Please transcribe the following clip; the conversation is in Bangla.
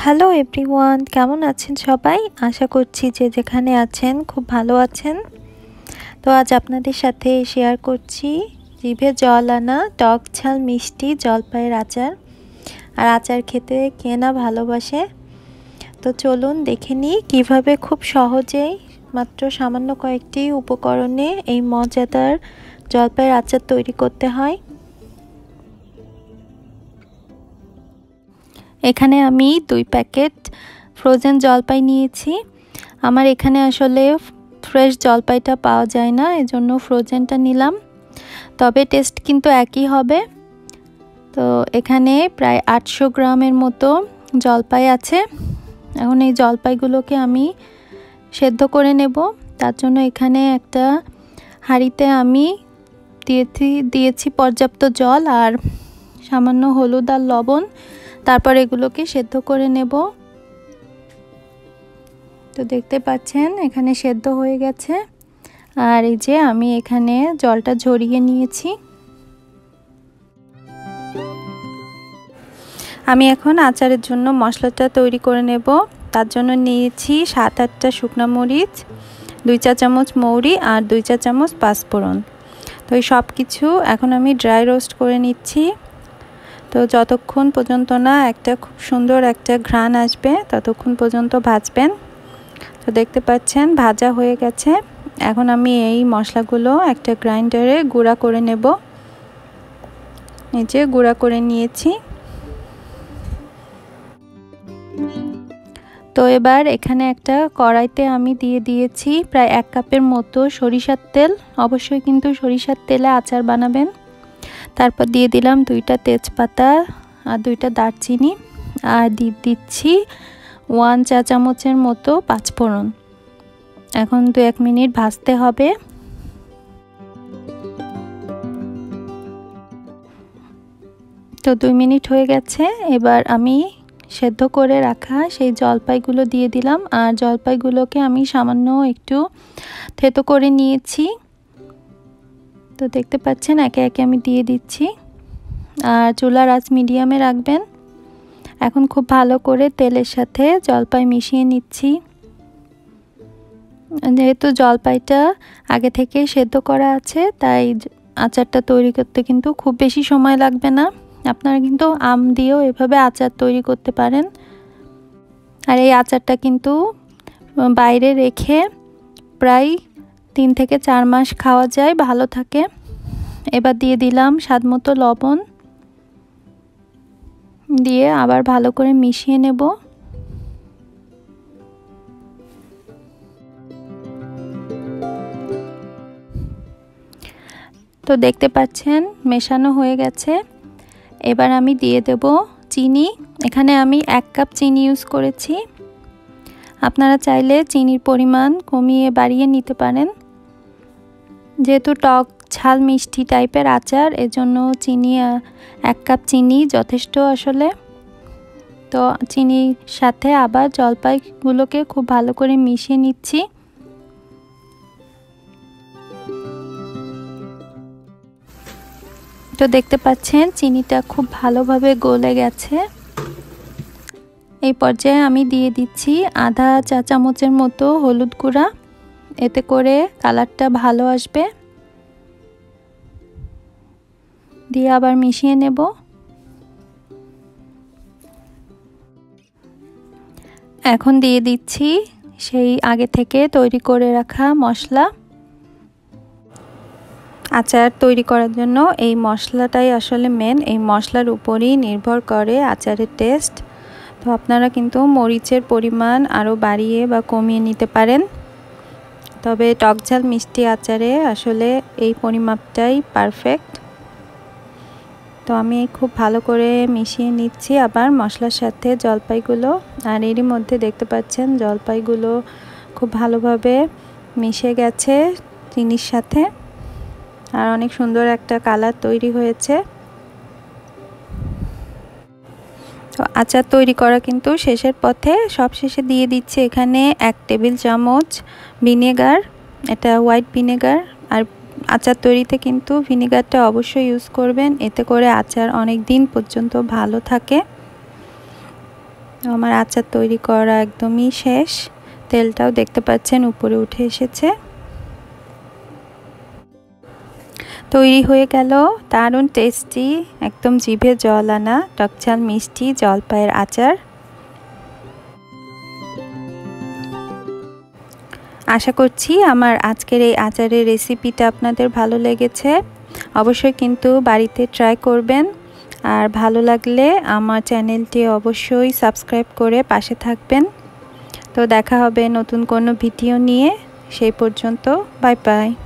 হ্যালো এভরিওয়ান, কেমন আছেন সবাই? আশা করছি যে যেখানে আছেন খুব ভালো আছেন। তো আজ আপনাদের সাথে শেয়ার করছি জিভে জল আনা টক ঝাল মিষ্টি জলপাইয়ের আচার। আর আচার খেতে কে না ভালোবাসে। তো চলুন দেখে নিই কীভাবে খুব সহজেই মাত্র সামান্য কয়েকটি উপকরণে এই মজাদার জলপাইয়ের আচার তৈরি করতে হয়। এখানে আমি 2 প্যাকেট ফ্রোজেন জলপাই নিয়েছি। আমার এখানে আসলে ফ্রেশ জলপাইটা পাওয়া যায় না, এজন্য ফ্রোজেনটা নিলাম। তবে টেস্ট কিন্তু একই হবে। তো এখানে প্রায় 800 গ্রামের মতো জলপাই আছে। এখন এই জলপাইগুলোকে আমি সেদ্ধ করে নেব। তার জন্য এখানে একটা হাঁড়িতে আমি দিয়েছি পর্যাপ্ত জল আর সামান্য হলুদ আর লবণ। তারপর এগুলোকে সেদ্ধ করে নেব। তো দেখতে পাচ্ছেন এখানে সেদ্ধ হয়ে গেছে। আর এই যে আমি এখানে জলটা ঝরিয়ে নিয়েছি। আমি এখন আচারের জন্য মশলাটা তৈরি করে নেব। তার জন্য নিয়েছি 7-8টা শুকনো মরিচ, 2 চা চামচ মৌরি আর 2 চা চামচ পাঁচফোড়ন। তো এই সব কিছু এখন আমি ড্রাই রোস্ট করে নিচ্ছি। তো যতক্ষণ পর্যন্ত না একটা খুব সুন্দর একটা ঘ্রাণ আসবে ততক্ষণ পর্যন্ত ভাজবেন। তো দেখতে পাচ্ছেন ভাজা হয়ে গেছে। এখন আমি এই মশলাগুলো একটা গ্রাইন্ডারে গুঁড়া করে নেব। এই যে গুঁড়া করে নিয়েছি। তো এবার এখানে একটা কড়াইতে আমি দিয়ে দিয়েছি প্রায় 1 কাপের মতো সরিষার তেল। অবশ্যই কিন্তু সরিষার তেলে আচার বানাবেন। তারপর দিয়ে দিলাম 2টা তেজপাতা আর 2টা দারচিনি আর দিচ্ছি 1 চা চামচের মতো পাঁচফোড়ন। এখন 2-1 মিনিট ভাজতে হবে। তো 2 মিনিট হয়ে গেছে। এবার আমি সেদ্ধ করে রাখা সেই জলপাইগুলো দিয়ে দিলাম। আর জলপাইগুলোকে আমি সামান্য একটু থেতো করে নিয়েছি। তো দেখতে পাচ্ছেন একে একে আমি দিয়ে দিচ্ছি। আর চুলার আঁচ মিডিয়ামে রাখবেন। এখন খুব ভালো করে তেলের সাথে জলপাই মিশিয়ে নিচ্ছি। যেহেতু জলপাইটা আগে থেকে সেদ্ধ করা আছে তাই আচারটা তৈরি করতে কিন্তু খুব বেশি সময় লাগবে না। আপনারা কিন্তু আম দিয়েও এভাবে আচার তৈরি করতে পারেন। আর এই আচারটা কিন্তু বাইরে রেখে প্রায় 3 থেকে 4 মাস খাওয়া যায়, ভালো থাকে। এবার দিয়ে দিলাম স্বাদমতো লবণ, দিয়ে আবার ভালো করে মিশিয়ে নেব। তো দেখতে পাচ্ছেন মেশানো হয়ে গেছে। এবার আমি দিয়ে দেব চিনি। এখানে আমি 1 কাপ চিনি ইউজ করেছি। আপনারা চাইলে চিনির পরিমাণ কমিয়ে বাড়িয়ে নিতে পারেন। যেহেতু টক ঝাল মিষ্টি টাইপের আচার, এজন্য চিনি 1 কাপ চিনি যথেষ্ট আসলে। তো চিনির সাথে আবার জলপাইগুলোকে খুব ভালো করে মিশিয়ে নিচ্ছি। তো দেখতে পাচ্ছেন চিনিটা খুব ভালোভাবে গলে গেছে। এই পর্যায়ে আমি দিয়ে দিচ্ছি আধা চা চামচের মতো হলুদ গুঁড়া। এতে করে কালারটা ভালো আসবে। দিয়ে আবার মিশিয়ে নেব। এখন দিয়ে দিচ্ছি সেই আগে থেকে তৈরি করে রাখা মশলা। আচার তৈরি করার জন্য এই মশলাটাই আসলে মেন। এই মশলার উপরই নির্ভর করে আচারের টেস্ট। তো আপনারা কিন্তু মরিচের পরিমাণ আরও বাড়িয়ে বা কমিয়ে নিতে পারেন। তবে টক ঝাল মিষ্টি আচারে আসলে এই পরিমাপটাই পারফেক্ট। তো আমি খুব ভালো করে মিশিয়ে নিচ্ছি আবার মশলার সাথে জলপাইগুলো। আর এরই মধ্যে দেখতে পাচ্ছেন জলপাইগুলো খুব ভালোভাবে মিশে গেছে চিনির সাথে। আর অনেক সুন্দর একটা কালার তৈরি হয়েছে। তো আচার তৈরি করা কিন্তু শেষের পথে। সব শেষে দিয়ে দিচ্ছি এখানে 1 টেবিল চামচ ভিনেগার। এটা হোয়াইট ভিনেগার। আর আচার তৈরিতে কিন্তু ভিনেগারটা অবশ্যই ইউজ করবেন, এতে করে আচার অনেক দিন পর্যন্ত ভালো থাকে। আমার আচার তৈরি করা একদমই শেষ। তেলটাও দেখতে পাচ্ছেন উপরে উঠে এসেছে। তৈরি হয়ে গেল দারুণ টেস্টি, একদম জিভে জল আনা টকঝাল মিষ্টি জলপাইয়ের আচার। আশা করছি আমার আজকের এই আচারের রেসিপিটা আপনাদের ভালো লেগেছে। অবশ্যই কিন্তু বাড়িতে ট্রাই করবেন। আর ভালো লাগলে আমার চ্যানেলটি অবশ্যই সাবস্ক্রাইব করে পাশে থাকবেন। তো দেখা হবে নতুন কোনো ভিডিও নিয়ে। সেই পর্যন্ত বাই বাই।